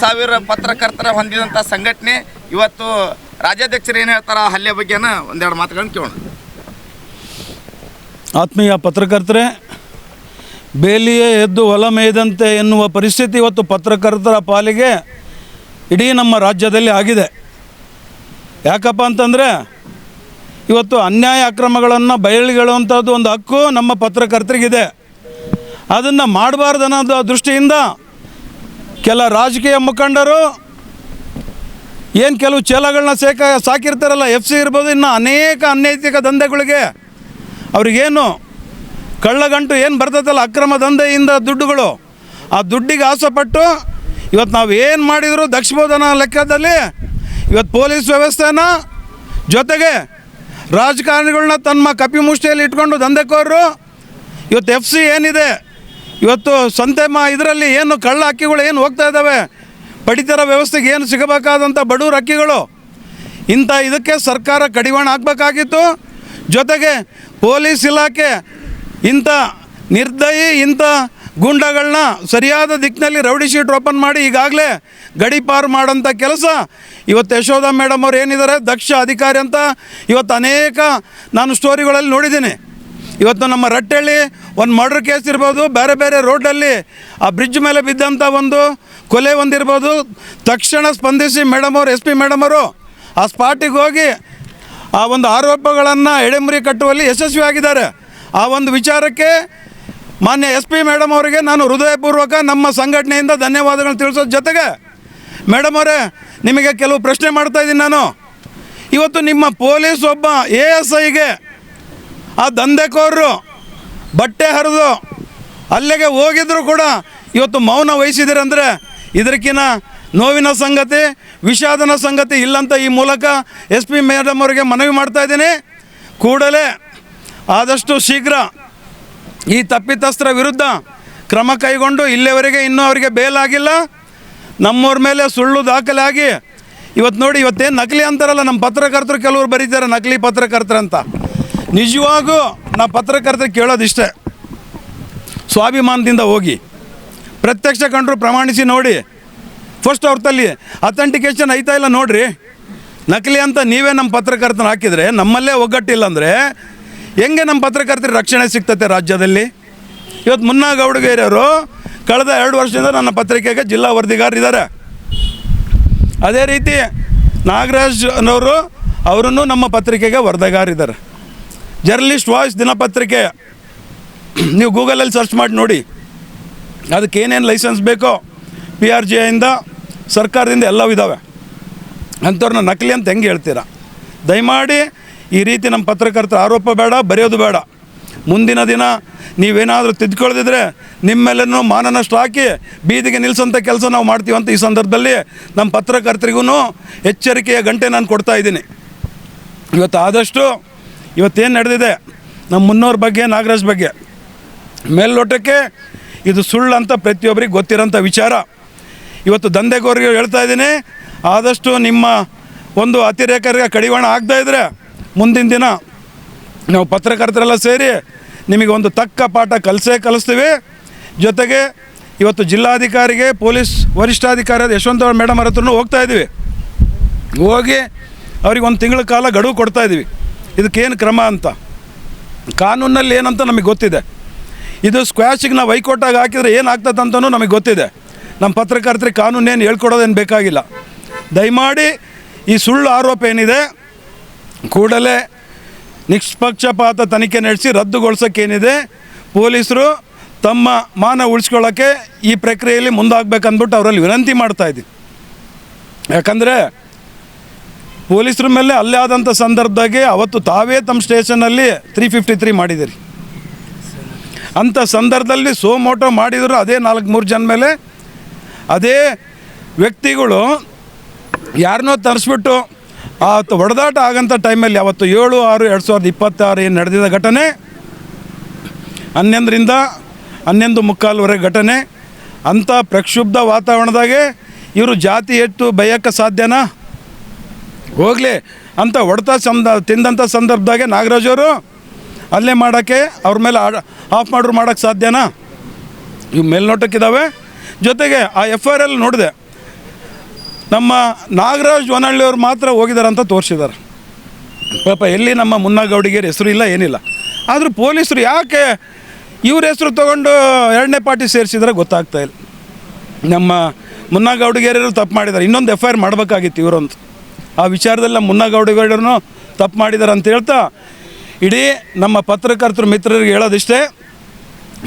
ಸಾವಿರ ಪತ್ರಕರ್ತರ ಹೊಂದಿದಂಥ ಸಂಘಟನೆ ಇವತ್ತು ರಾಜ್ಯಾಧ್ಯಕ್ಷರು ಏನು ಹೇಳ್ತಾರ ಹಲ್ಲೆ ಬಗ್ಗೆನ ಒಂದೆರಡು ಮಾತುಗಳನ್ನು ಕೇಳೋಣ. ಆತ್ಮೀಯ ಪತ್ರಕರ್ತರೇ, ಬೇಲಿಯೇ ಎದ್ದು ಹೊಲ ಮೇಯ್ದಂತೆ ಎನ್ನುವ ಪರಿಸ್ಥಿತಿ ಇವತ್ತು ಪತ್ರಕರ್ತರ ಪಾಲಿಗೆ ಇಡೀ ನಮ್ಮ ರಾಜ್ಯದಲ್ಲಿ ಆಗಿದೆ. ಯಾಕಪ್ಪ ಅಂತಂದರೆ ಇವತ್ತು ಅನ್ಯಾಯ ಅಕ್ರಮಗಳನ್ನು ಬಯಲಿಗೆಳುವಂಥದ್ದು ಒಂದು ಹಕ್ಕು ನಮ್ಮ ಪತ್ರಕರ್ತರಿಗಿದೆ. ಅದನ್ನು ಮಾಡಬಾರ್ದು ಅನ್ನೋದು ದೃಷ್ಟಿಯಿಂದ ಕೆಲ ರಾಜಕೀಯ ಮುಖಂಡರು ಏನು ಕೆಲವು ಚೇಲಗಳನ್ನ ಸಾಕಿರ್ತಾರಲ್ಲ, FC ಇರ್ಬೋದು, ಇನ್ನು ಅನೇಕ ಅನೈತಿಕ ದಂಧೆಗಳಿಗೆ ಅವ್ರಿಗೇನು ಕಳ್ಳಗಂಟು ಏನು ಬರ್ತದಲ್ಲ ಅಕ್ರಮ ದಂಧೆಯಿಂದ ದುಡ್ಡುಗಳು, ಆ ದುಡ್ಡಿಗೆ ಆಸೆಪಟ್ಟು ಇವತ್ತು ನಾವು ಏನು ಮಾಡಿದರೂ ದಕ್ಷಬೋಧನ ಲೆಕ್ಕದಲ್ಲಿ ಇವತ್ತು ಪೊಲೀಸ್ ವ್ಯವಸ್ಥೆನ ಜೊತೆಗೆ ರಾಜಕಾರಣಿಗಳನ್ನ ತಮ್ಮ ಕಪಿ ಮುಷ್ಟಿಯಲ್ಲಿ ಇಟ್ಕೊಂಡು ದಂಧೆಕೋರರು ಇವತ್ತು FC ಏನಿದೆ ಇವತ್ತು ಸಂತೆ ಇದರಲ್ಲಿ ಏನು ಕಳ್ಳ ಅಕ್ಕಿಗಳು ಏನು ಹೋಗ್ತಾ ಇದ್ದಾವೆ, ಪಡಿತರ ವ್ಯವಸ್ಥೆಗೆ ಏನು ಸಿಗಬೇಕಾದಂಥ ಬಡವ್ರ ಅಕ್ಕಿಗಳು, ಇಂಥ ಇದಕ್ಕೆ ಸರ್ಕಾರ ಕಡಿವಾಣ ಹಾಕಬೇಕಾಗಿತ್ತು. ಜೊತೆಗೆ ಪೊಲೀಸ್ ಇಲಾಖೆ ಇಂಥ ನಿರ್ದಯಿ ಇಂಥ ಗೂಂಡಗಳನ್ನ ಸರಿಯಾದ ದಿಕ್ಕಿನಲ್ಲಿ ರೌಡಿ ಶೀಟ್ ಓಪನ್ ಮಾಡಿ ಈಗಾಗಲೇ ಗಡೀಪಾರು ಮಾಡೋಂಥ ಕೆಲಸ ಇವತ್ತು ಯಶೋಧ ಮೇಡಮ್ ಅವ್ರು ಏನಿದ್ದಾರೆ ದಕ್ಷ ಅಧಿಕಾರಿ ಅಂತ ಇವತ್ತು ಅನೇಕ ನಾನು ಸ್ಟೋರಿಗಳಲ್ಲಿ ನೋಡಿದ್ದೀನಿ. ಇವತ್ತು ನಮ್ಮ ರಟ್ಟಳ್ಳಿ ಒಂದು ಮರ್ಡರ್ ಕೇಸ್ ಇರ್ಬೋದು, ಬೇರೆ ಬೇರೆ ರೋಡಲ್ಲಿ ಆ ಬ್ರಿಡ್ಜ್ ಮೇಲೆ ಬಿದ್ದಂಥ ಒಂದು ಕೊಲೆ ಒಂದಿರ್ಬೋದು, ತಕ್ಷಣ ಸ್ಪಂದಿಸಿ ಮೇಡಮ್ ಅವರು SP ಮೇಡಮ್ ಅವರು ಆ ಸ್ಪಾಟಿಗೆ ಹೋಗಿ ಆ ಒಂದು ಆರೋಪಗಳನ್ನು ಎಡೆಮುರಿ ಕಟ್ಟುವಲ್ಲಿ ಯಶಸ್ವಿಯಾಗಿದ್ದಾರೆ. ಆ ಒಂದು ವಿಚಾರಕ್ಕೆ ಮಾನ್ಯ SP ಮೇಡಮ್ ಅವರಿಗೆ ನಾನು ಹೃದಯಪೂರ್ವಕ ನಮ್ಮ ಸಂಘಟನೆಯಿಂದ ಧನ್ಯವಾದಗಳನ್ನು ತಿಳಿಸೋದ್ರ ಜೊತೆಗೆ, ಮೇಡಮ್ ಅವರೇ ನಿಮಗೆ ಕೆಲವು ಪ್ರಶ್ನೆ ಮಾಡ್ತಾಯಿದ್ದೀನಿ ನಾನು. ಇವತ್ತು ನಿಮ್ಮ ಪೊಲೀಸ್ ಒಬ್ಬ ASIಗೆ ಆ ದಂಧೆಕೋರರು ಬಟ್ಟೆ ಹರಿದು ಅಲ್ಲಿಗೆ ಹೋಗಿದ್ರು ಕೂಡ ಇವತ್ತು ಮೌನ ವಹಿಸಿದಿರಂದರೆ ಇದಕ್ಕಿಂತ ನೋವಿನ ಸಂಗತಿ, ವಿಷಾದನ ಸಂಗತಿ ಇಲ್ಲಂತ ಈ ಮೂಲಕ SP ಮೇಡಮ್ ಅವರಿಗೆ ಮನವಿ ಮಾಡ್ತಾಯಿದ್ದೀನಿ. ಕೂಡಲೇ ಆದಷ್ಟು ಶೀಘ್ರ ಈ ತಪ್ಪಿತಸ್ಥರ ವಿರುದ್ಧ ಕ್ರಮ ಕೈಗೊಂಡು, ಇಲ್ಲಿವರೆಗೆ ಇನ್ನೂ ಅವರಿಗೆ ಬೇಲಾಗಿಲ್ಲ, ನಮ್ಮವ್ರ ಮೇಲೆ ಸುಳ್ಳು ದಾಖಲೆ ಆಗಿ ಇವತ್ತು ನೋಡಿ ಇವತ್ತೇನು ನಕಲಿ ಅಂತಾರಲ್ಲ ನಮ್ಮ ಪತ್ರಕರ್ತರು ಕೆಲವರು ಬರೀತಾರೆ ನಕಲಿ ಪತ್ರಕರ್ತರು ಅಂತ. ನಿಜವಾಗೂ ನಾ ಪತ್ರಕರ್ತರಿಗೆ ಕೇಳೋದಿಷ್ಟೇ, ಸ್ವಾಭಿಮಾನದಿಂದ ಹೋಗಿ ಪ್ರತ್ಯಕ್ಷ ಕಂಡರು ಪ್ರಮಾಣಿಸಿ ನೋಡಿ. ಫಸ್ಟ್ ಅವ್ರ ತಲ್ಲಿ ಅಥೆಂಟಿಕೇಷನ್ ಐತಾ ಇಲ್ಲ ನೋಡ್ರಿ. ನಕಲಿ ಅಂತ ನೀವೇ ನಮ್ಮ ಪತ್ರಕರ್ತನ ಹಾಕಿದರೆ ನಮ್ಮಲ್ಲೇ ಒಗ್ಗಟ್ಟಿಲ್ಲ ಅಂದರೆ ಹೆಂಗೆ ನಮ್ಮ ಪತ್ರಕರ್ತರಿಗೆ ರಕ್ಷಣೆ ಸಿಗ್ತತೆ ರಾಜ್ಯದಲ್ಲಿ? ಇವತ್ತು ಮುನ್ನಾ ಗೌಡಗೇರಿಯವರು ಕಳೆದ 2 ವರ್ಷದಿಂದ ನನ್ನ ಪತ್ರಿಕೆಗೆ ಜಿಲ್ಲಾ ವರದಿಗಾರರಿದ್ದಾರೆ. ಅದೇ ರೀತಿ ನಾಗರಾಜ್ನವರು ಅವರನ್ನು ನಮ್ಮ ಪತ್ರಿಕೆಗೆ ವರದಿಗಾರಿದ್ದಾರೆ. ಜರ್ನಲಿಸ್ಟ್ ವಾಯ್ಸ್ ದಿನಪತ್ರಿಕೆ ನೀವು ಗೂಗಲಲ್ಲಿ ಸರ್ಚ್ ಮಾಡಿ ನೋಡಿ, ಅದಕ್ಕೆ ಏನೇನು ಲೈಸೆನ್ಸ್ ಬೇಕೋ PRGIಯಿಂದ ಸರ್ಕಾರದಿಂದ ಎಲ್ಲವೂ ಇದ್ದಾವೆ. ಅಂಥವ್ರನ್ನ ನಕಲಿ ಅಂತ ಹೆಂಗೆ ಹೇಳ್ತೀರಾ? ದಯಮಾಡಿ ಈ ರೀತಿ ನಮ್ಮ ಪತ್ರಕರ್ತರ ಆರೋಪ ಬೇಡ, ಬರೆಯೋದು ಬೇಡ. ಮುಂದಿನ ದಿನ ನೀವೇನಾದರೂ ತಿದ್ದುಕೊಳ್ಳದಿದ್ರೆ ನಿಮ್ಮೆಲ್ಲನೂ ಮಾನನಷ್ಟ ಹಾಕಿ ಬೀದಿಗೆ ನಿಲ್ಲಿಸೋಂಥ ಕೆಲಸ ನಾವು ಮಾಡ್ತೀವಿ ಅಂತ ಈ ಸಂದರ್ಭದಲ್ಲಿ ನಮ್ಮ ಪತ್ರಕರ್ತರಿಗೂ ಎಚ್ಚರಿಕೆಯ ಗಂಟೆ ನಾನು ಕೊಡ್ತಾಯಿದ್ದೀನಿ. ಇವತ್ತು ಆದಷ್ಟು ಇವತ್ತೇನು ನಡೆದಿದೆ ನಮ್ಮ ಮುನ್ನೋರ ಬಗ್ಗೆ, ನಾಗರಾಜ್ ಬಗ್ಗೆ ಮೇಲ್ನೋಟಕ್ಕೆ ಇದು ಸುಳ್ಳು ಅಂತ ಪ್ರತಿಯೊಬ್ಬರಿಗೆ ಗೊತ್ತಿರೋಂಥ ವಿಚಾರ. ಇವತ್ತು ದಂಧೆಗೋರಿಗೆ ಹೇಳ್ತಾ ಇದ್ದೀನಿ, ಆದಷ್ಟು ನಿಮ್ಮ ಒಂದು ಅತಿರೇಕರಿಗೆ ಕಡಿವಾಣ ಆಗದಾಯಿದ್ರೆ ಮುಂದಿನ ದಿನ ನಾವು ಪತ್ರಕರ್ತರೆಲ್ಲ ಸೇರಿ ನಿಮಗೆ ಒಂದು ತಕ್ಕ ಪಾಠ ಕಲಿಸ್ತೀವಿ. ಜೊತೆಗೆ ಇವತ್ತು ಜಿಲ್ಲಾಧಿಕಾರಿಗೆ, ಪೊಲೀಸ್ ವರಿಷ್ಠಾಧಿಕಾರಿ ಯಶವಂತ ಮೇಡಮ್ ಅವ್ರ ಹತ್ರನೂ ಹೋಗ್ತಾಯಿದ್ದೀವಿ. ಹೋಗಿ ಅವ್ರಿಗೆ 1 ತಿಂಗಳ ಕಾಲ ಗಡುವು ಕೊಡ್ತಾಯಿದ್ದೀವಿ. ಇದಕ್ಕೇನು ಕ್ರಮ ಅಂತ ಕಾನೂನಲ್ಲಿ ಏನಂತ ನಮಗೆ ಗೊತ್ತಿದೆ. ಇದು ಸ್ಕ್ವಾಶಿಗೆ ನಾವು ಹೈಕೋರ್ಟಾಗಿ ಹಾಕಿದರೆ ಏನಾಗ್ತದೆ ಅಂತಲೂ ನಮಗೆ ಗೊತ್ತಿದೆ. ನಮ್ಮ ಪತ್ರಕರ್ತರಿಗೆ ಕಾನೂನೇನು ಹೇಳ್ಕೊಡೋದೇನು ಬೇಕಾಗಿಲ್ಲ. ದಯಮಾಡಿ ಈ ಸುಳ್ಳು ಆರೋಪ ಏನಿದೆ ಕೂಡಲೇ ನಿಷ್ಪಕ್ಷಪಾತ ತನಿಖೆ ನಡೆಸಿ ರದ್ದುಗೊಳಿಸೋಕ್ಕೇನಿದೆ ಪೊಲೀಸರು ತಮ್ಮ ಮಾನ ಉಳಿಸ್ಕೊಳ್ಳೋಕ್ಕೆ ಈ ಪ್ರಕ್ರಿಯೆಯಲ್ಲಿ ಮುಂದಾಗಬೇಕಂದ್ಬಿಟ್ಟು ಅವರಲ್ಲಿ ವಿನಂತಿ ಮಾಡ್ತಾಯಿದ್ದೀನಿ. ಯಾಕಂದರೆ ಪೊಲೀಸರ ಮೇಲೆ ಅಲ್ಲೇ ಆದಂಥ ಸಂದರ್ಭದಾಗೆ ಅವತ್ತು ತಾವೇ ತಮ್ಮ ಸ್ಟೇಷನಲ್ಲಿ 353 ಮಾಡಿದಿರಿ. ಅಂಥ ಸಂದರ್ಭದಲ್ಲಿ ಸೋಮೋಟೋ ಮಾಡಿದರು ಅದೇ 4-3 ಜನ ಮೇಲೆ. ಅದೇ ವ್ಯಕ್ತಿಗಳು ಯಾರನ್ನೋ ತರಿಸ್ಬಿಟ್ಟು ಆ ಹೊಡೆದಾಟ ಆಗೋಂಥ ಟೈಮಲ್ಲಿ ಅವತ್ತು 7/6/2026 ಏನು ನಡೆದಿದ್ದ ಘಟನೆ 11ರಿಂದ 11:45 ಘಟನೆ. ಅಂಥ ಪ್ರಕ್ಷುಬ್ಧ ವಾತಾವರಣದಾಗೆ ಇವರು ಜಾತಿ ಎತ್ತು ಬೈಯೋಕ್ಕೆ ಸಾಧ್ಯನಾ? ಹೋಗಲಿ ಅಂತ ಹೊಡೆತ ತಿಂದಂಥ ಸಂದರ್ಭದಾಗೆ ನಾಗರಾಜವರು ಅಲ್ಲೇ ಮಾಡೋಕ್ಕೆ ಅವ್ರ ಮೇಲೆ ಆಫ್ ಮಾಡೋಕ್ಕೆ ಸಾಧ್ಯನಾ? ಇವು ಮೇಲ್ನೋಟಕ್ಕಿದ್ದಾವೆ. ಜೊತೆಗೆ ಆ FIR ನೋಡಿದೆ ನಮ್ಮ ನಾಗರಾಜ್ ವನಹಳ್ಳಿಯವ್ರು ಮಾತ್ರ ಹೋಗಿದ್ದಾರೆ ಅಂತ ತೋರಿಸಿದ್ದಾರೆ. ಪಾಪ ಎಲ್ಲಿ ನಮ್ಮ ಮುನ್ನಗೌಡಿಗೆರ ಹೆಸರು ಇಲ್ಲ, ಏನಿಲ್ಲ. ಆದರೂ ಪೊಲೀಸರು ಯಾಕೆ ಇವ್ರ ಹೆಸರು ತೊಗೊಂಡು ಎರಡನೇ ಪಾರ್ಟಿ ಸೇರಿಸಿದ್ರೆ ಗೊತ್ತಾಗ್ತಾ ಇಲ್ಲ. ನಮ್ಮ ಮುನ್ನಗೌಡಿಗೆರರು ತಪ್ಪು ಮಾಡಿದ್ದಾರೆ, ಇನ್ನೊಂದು FIR ಮಾಡಬೇಕಾಗಿತ್ತು ಇವರಂತ. ಆ ವಿಚಾರದಲ್ಲಿ ನಮ್ಮ ಮುನ್ನಗೌಡಿಗೆರನ್ನು ತಪ್ಪು ಮಾಡಿದ್ದಾರೆ ಅಂತ ಹೇಳ್ತಾ ಇಡೀ ನಮ್ಮ ಪತ್ರಕರ್ತರು ಮಿತ್ರರಿಗೆ ಹೇಳೋದಿಷ್ಟೇ,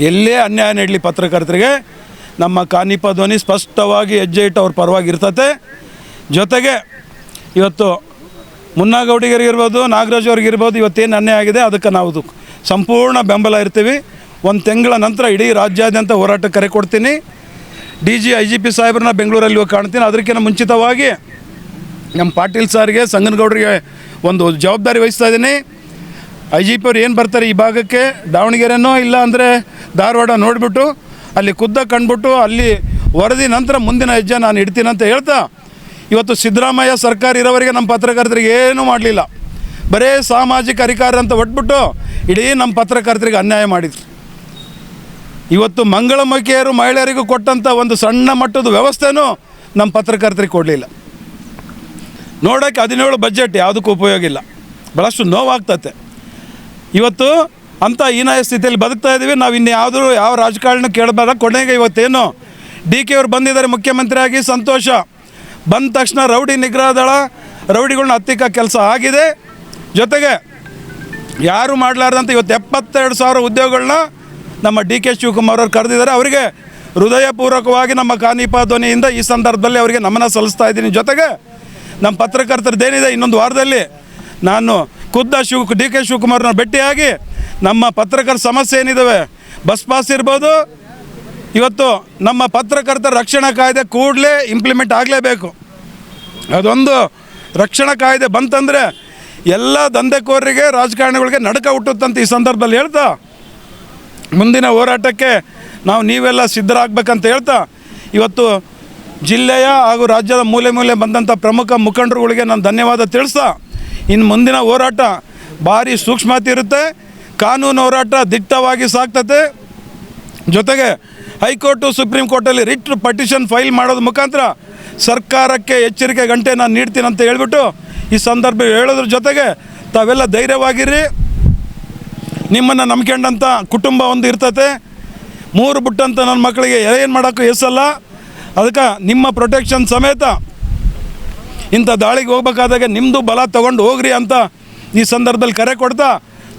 ಎಲ್ಲೇ ಅನ್ಯಾಯ ನೀಡಲಿ ಪತ್ರಕರ್ತರಿಗೆ ನಮ್ಮ ಕಾನಿಪ ಧ್ವನಿ ಸ್ಪಷ್ಟವಾಗಿ ಹೆಜ್ಜೆ ಇಟ್ಟು ಅವ್ರ ಪರವಾಗಿ ಇರ್ತತೆ. ಜೊತೆಗೆ ಇವತ್ತು ಮುನ್ನಗೌಡಿಗರಿಗಿರ್ಬೋದು, ನಾಗರಾಜ್ ಅವ್ರಿಗಿರ್ಬೋದು, ಇವತ್ತೇನು ಅನ್ಯಾಯ ಆಗಿದೆ ಅದಕ್ಕೆ ನಾವು ಸಂಪೂರ್ಣ ಬೆಂಬಲ ಇರ್ತೀವಿ. ಒಂದು ತಿಂಗಳ ನಂತರ ಇಡೀ ರಾಜ್ಯಾದ್ಯಂತ ಹೋರಾಟ ಕರೆ ಕೊಡ್ತೀನಿ. DG IGP ಸಾಹೇಬ್ರನ್ನ ಬೆಂಗಳೂರಲ್ಲಿ ಹೋಗಿ ಕಾಣ್ತೀನಿ. ಅದಕ್ಕಿಂತ ಮುಂಚಿತವಾಗಿ ನಮ್ಮ ಪಾಟೀಲ್ ಸಾರಿಗೆ, ಸಂಗನಗೌಡರಿಗೆ ಒಂದು ಜವಾಬ್ದಾರಿ ವಹಿಸ್ತಾ ಇದ್ದೀನಿ. IGP ಅವ್ರು ಏನು ಬರ್ತಾರೆ ಈ ಭಾಗಕ್ಕೆ, ದಾವಣಗೆರೆನೋ ಇಲ್ಲ ಅಂದರೆ ಧಾರವಾಡ ನೋಡಿಬಿಟ್ಟು ಅಲ್ಲಿ ಖುದ್ದ ಕಂಡುಬಿಟ್ಟು ಅಲ್ಲಿ ವರದಿ ನಂತರ ಮುಂದಿನ ಹೆಜ್ಜೆ ನಾನು ಇಡ್ತೀನಿ ಅಂತ ಹೇಳ್ತಾ, ಇವತ್ತು ಸಿದ್ದರಾಮಯ್ಯ ಸರ್ಕಾರ ಇರೋವರೆಗೆ ನಮ್ಮ ಪತ್ರಕರ್ತರಿಗೆ ಏನೂ ಮಾಡಲಿಲ್ಲ. ಬರೀ ಸಾಮಾಜಿಕ ಅಧಿಕಾರ ಅಂತ ಒಟ್ಬಿಟ್ಟು ಇಡೀ ನಮ್ಮ ಪತ್ರಕರ್ತರಿಗೆ ಅನ್ಯಾಯ ಮಾಡಿದ್ರು. ಇವತ್ತು ಮಂಗಳಮುಖಿಯರು ಮಹಿಳೆಯರಿಗೂ ಕೊಟ್ಟಂಥ ಒಂದು ಸಣ್ಣ ಮಟ್ಟದ ವ್ಯವಸ್ಥೆನೂ ನಮ್ಮ ಪತ್ರಕರ್ತರಿಗೆ ಕೊಡಲಿಲ್ಲ. ನೋಡೋಕ್ಕೆ 17 ಬಜೆಟ್ ಯಾವುದಕ್ಕೂ ಉಪಯೋಗ ಇಲ್ಲ. ಭಾಳಷ್ಟು ನೋವಾಗ್ತತೆ. ಇವತ್ತು ಅಂಥ ಹೀನಾಯ ಸ್ಥಿತಿಯಲ್ಲಿ ಬದುಕ್ತಾ ಇದ್ದೀವಿ. ನಾವು ಇನ್ಯಾವುದೂ ಯಾವ ರಾಜಕಾರಣ ಕೇಳಬಾರ. ಕೊನೆಗೆ ಇವತ್ತೇನು DK ಅವ್ರು ಬಂದಿದ್ದಾರೆ ಮುಖ್ಯಮಂತ್ರಿ ಆಗಿ, ಸಂತೋಷ. ಬಂದ ತಕ್ಷಣ ರೌಡಿ ನಿಗ್ರಹ ದಳ ರೌಡಿಗಳನ್ನ ಹತ್ತಿಕ್ಕ ಕೆಲಸ ಆಗಿದೆ. ಜೊತೆಗೆ ಯಾರು ಮಾಡಲಾರ್ದಂಥ ಇವತ್ತು 72,000 ಉದ್ಯೋಗಗಳನ್ನ ನಮ್ಮ DK ಶಿವಕುಮಾರ್ ಅವ್ರು ಕರೆದಿದ್ದಾರೆ. ಅವರಿಗೆ ಹೃದಯಪೂರ್ವಕವಾಗಿ ನಮ್ಮ ಕಾನಿಪ ಧ್ವನಿಯಿಂದ ಈ ಸಂದರ್ಭದಲ್ಲಿ ಅವರಿಗೆ ನಮನ ಸಲ್ಲಿಸ್ತಾ ಇದ್ದೀನಿ. ಜೊತೆಗೆ ನಮ್ಮ ಪತ್ರಕರ್ತರದ್ದೇನಿದೆ, ಇನ್ನೊಂದು ವಾರದಲ್ಲಿ ನಾನು ಖುದ್ದ DK ಶಿವಕುಮಾರ್ನ ಭೇಟಿಯಾಗಿ ನಮ್ಮ ಪತ್ರಕರ್ತರ ಸಮಸ್ಯೆ ಏನಿದ್ದಾವೆ, ಬಸ್ ಪಾಸ್ ಇರ್ಬೋದು, ಇವತ್ತು ನಮ್ಮ ಪತ್ರಕರ್ತರ ರಕ್ಷಣಾ ಕಾಯ್ದೆ ಕೂಡಲೇ ಇಂಪ್ಲಿಮೆಂಟ್ ಆಗಲೇಬೇಕು. ಅದೊಂದು ರಕ್ಷಣಾ ಕಾಯ್ದೆ ಬಂತಂದರೆ ಎಲ್ಲ ದಂಧೆಕೋರರಿಗೆ, ರಾಜಕಾರಣಿಗಳಿಗೆ ನಡುಕ ಹುಟ್ಟುತ್ತಂತ ಈ ಸಂದರ್ಭದಲ್ಲಿ ಹೇಳ್ತಾ, ಮುಂದಿನ ಹೋರಾಟಕ್ಕೆ ನೀವೆಲ್ಲ ಸಿದ್ಧರಾಗಬೇಕಂತ ಹೇಳ್ತಾ, ಇವತ್ತು ಜಿಲ್ಲೆಯ ಹಾಗೂ ರಾಜ್ಯದ ಮೂಲೆ ಮೂಲೆ ಬಂದಂಥ ಪ್ರಮುಖ ಮುಖಂಡರುಗಳಿಗೆ ನಾನು ಧನ್ಯವಾದ ತಿಳಿಸ್ತಾ, ಇನ್ನು ಮುಂದಿನ ಹೋರಾಟ ಭಾರಿ ಸೂಕ್ಷ್ಮತೆ ಇರುತ್ತೆ. ಕಾನೂನು ಹೋರಾಟ ದಿಟ್ಟವಾಗಿ ಸಾಗ್ತದೆ. ಜೊತೆಗೆ ಹೈಕೋರ್ಟು, ಸುಪ್ರೀಂ ಕೋರ್ಟಲ್ಲಿ ರಿಟ್ ಪಟಿಷನ್ ಫೈಲ್ ಮಾಡೋದ್ರ ಮುಖಾಂತರ ಸರ್ಕಾರಕ್ಕೆ ಎಚ್ಚರಿಕೆ ಗಂಟೆ ನಾನು ನೀಡ್ತೀನಿ ಅಂತ ಹೇಳ್ಬಿಟ್ಟು ಈ ಸಂದರ್ಭ ಹೇಳೋದ್ರ ಜೊತೆಗೆ ತಾವೆಲ್ಲ ಧೈರ್ಯವಾಗಿರ್ರಿ. ನಿಮ್ಮನ್ನು ನಂಬ್ಕೊಂಡಂಥ ಕುಟುಂಬ ಒಂದು ಇರ್ತತೆ. 3 ಬಿಟ್ಟಂಥ ನನ್ನ ಮಕ್ಕಳಿಗೆ ಏನು ಮಾಡೋಕ್ಕೂ ಎಸಲ್ಲ. ಅದಕ್ಕೆ ನಿಮ್ಮ ಪ್ರೊಟೆಕ್ಷನ್ ಸಮೇತ ಇಂಥ ದಾಳಿಗೆ ಹೋಗ್ಬೇಕಾದಾಗ ನಿಮ್ಮದು ಬಲ ತೊಗೊಂಡು ಹೋಗ್ರಿ ಅಂತ ಈ ಸಂದರ್ಭದಲ್ಲಿ ಕರೆ ಕೊಡ್ತಾ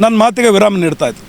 ನನ್ನ ಮಾತಿಗೆ ವಿರಾಮ ನೀಡ್ತಾಯಿತ್ತು.